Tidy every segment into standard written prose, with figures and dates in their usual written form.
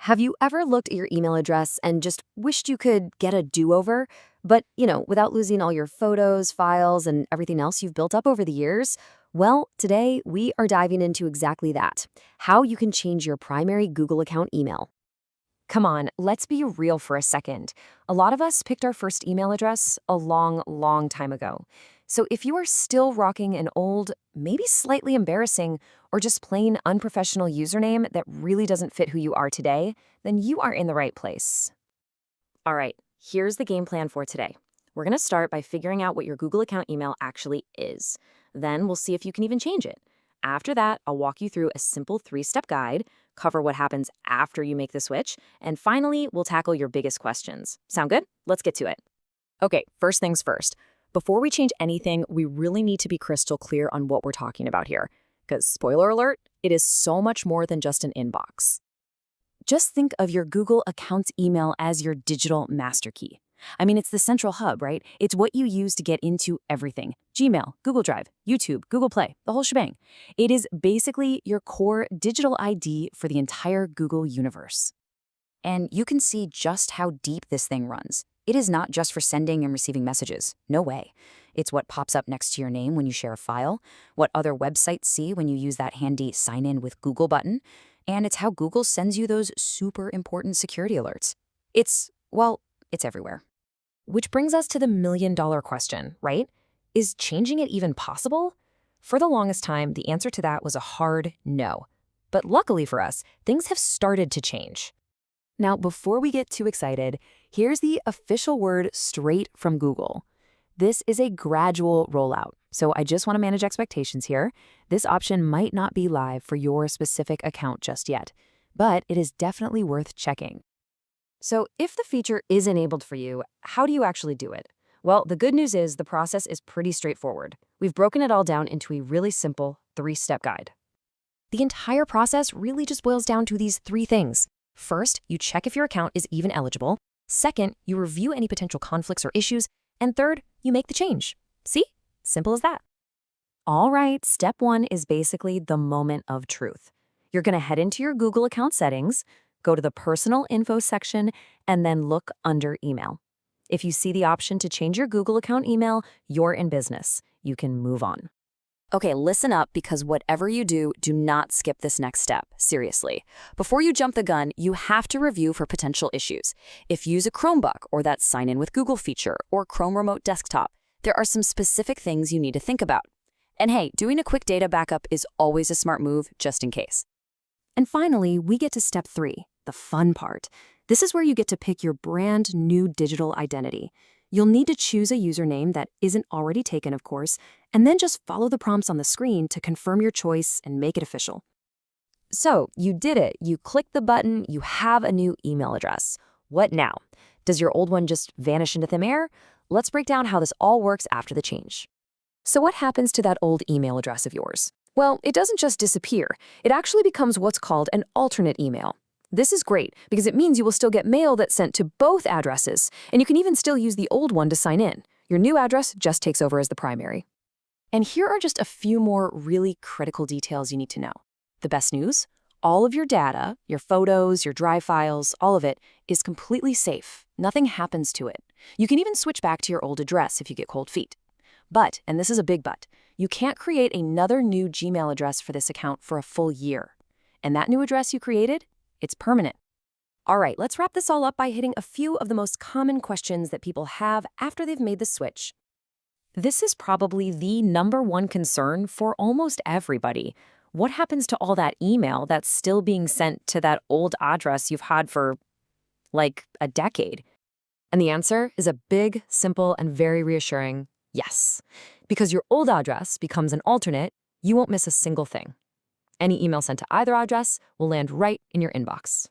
Have you ever looked at your email address and just wished you could get a do-over, but, without losing all your photos, files, and everything else you've built up over the years? Well, today we are diving into exactly that, how you can change your primary Google account email. Come on, let's be real for a second. A lot of us picked our first email address a long, long time ago. So if you are still rocking an old, maybe slightly embarrassing, or just plain unprofessional username that really doesn't fit who you are today, then you are in the right place. All right, here's the game plan for today. We're going to start by figuring out what your Google account email actually is. Then we'll see if you can even change it. After that, I'll walk you through a simple 3-step guide, cover what happens after you make the switch, and finally, we'll tackle your biggest questions. Sound good? Let's get to it. Okay, first things first. Before we change anything, we really need to be crystal clear on what we're talking about here. Because, spoiler alert, it is so much more than just an inbox. Just think of your Google account's email as your digital master key. I mean, it's the central hub, right? It's what you use to get into everything. Gmail, Google Drive, YouTube, Google Play, the whole shebang. It is basically your core digital ID for the entire Google universe. And you can see just how deep this thing runs. It is not just for sending and receiving messages. No way. It's what pops up next to your name when you share a file, what other websites see when you use that handy sign in with Google button, and it's how Google sends you those super important security alerts. It's everywhere. Which brings us to the million-dollar question, right? Is changing it even possible? For the longest time, the answer to that was a hard no. But luckily for us, things have started to change. Now, before we get too excited, here's the official word straight from Google. This is a gradual rollout, so I just want to manage expectations here. This option might not be live for your specific account just yet, but it is definitely worth checking. So if the feature is enabled for you, how do you actually do it? Well, the good news is the process is pretty straightforward. We've broken it all down into a really simple 3-step guide. The entire process really just boils down to these 3 things. First, you check if your account is even eligible. Second, you review any potential conflicts or issues. And third, you make the change. See? Simple as that. All right, step 1 is basically the moment of truth. You're going to head into your Google account settings, go to the personal info section, and then look under email. If you see the option to change your Google account email, you're in business. You can move on. Okay, listen up, because whatever you do, do not skip this next step. Seriously. Before you jump the gun, you have to review for potential issues. If you use a Chromebook or that sign in with Google feature or Chrome Remote Desktop, there are some specific things you need to think about. And hey, doing a quick data backup is always a smart move, just in case. And finally, we get to step 3, the fun part. This is where you get to pick your brand new digital identity. You'll need to choose a username that isn't already taken, of course, and then just follow the prompts on the screen to confirm your choice and make it official. So, you did it. You clicked the button, you have a new email address. What now? Does your old one just vanish into thin air? Let's break down how this all works after the change. So what happens to that old email address of yours? Well, it doesn't just disappear. It actually becomes what's called an alternate email. This is great because it means you will still get mail that's sent to both addresses, and you can even still use the old one to sign in. Your new address just takes over as the primary. And here are just a few more really critical details you need to know. The best news? All of your data, your photos, your Drive files, all of it is completely safe. Nothing happens to it. You can even switch back to your old address if you get cold feet. But, and this is a big but, you can't create another new Gmail address for this account for a full year. And that new address you created? It's permanent. All right, let's wrap this all up by hitting a few of the most common questions that people have after they've made the switch. This is probably the #1 concern for almost everybody. What happens to all that email that's still being sent to that old address you've had for, like, a decade? And the answer is a big, simple, and very reassuring yes. Because your old address becomes an alternate, you won't miss a single thing. Any email sent to either address will land right in your inbox.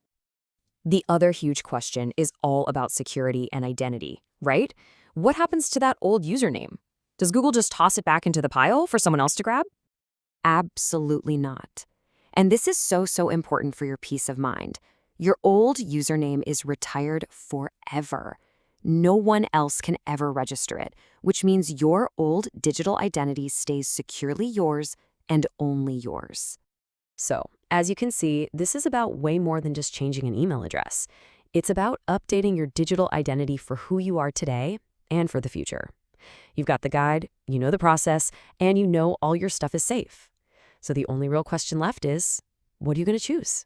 The other huge question is all about security and identity, right? What happens to that old username? Does Google just toss it back into the pile for someone else to grab? Absolutely not. And this is so important for your peace of mind. Your old username is retired forever. No one else can ever register it, which means your old digital identity stays securely yours and only yours. So, as you can see, this is about way more than just changing an email address. It's about updating your digital identity for who you are today and for the future. You've got the guide, you know the process, and you know all your stuff is safe. So the only real question left is, what are you going to choose?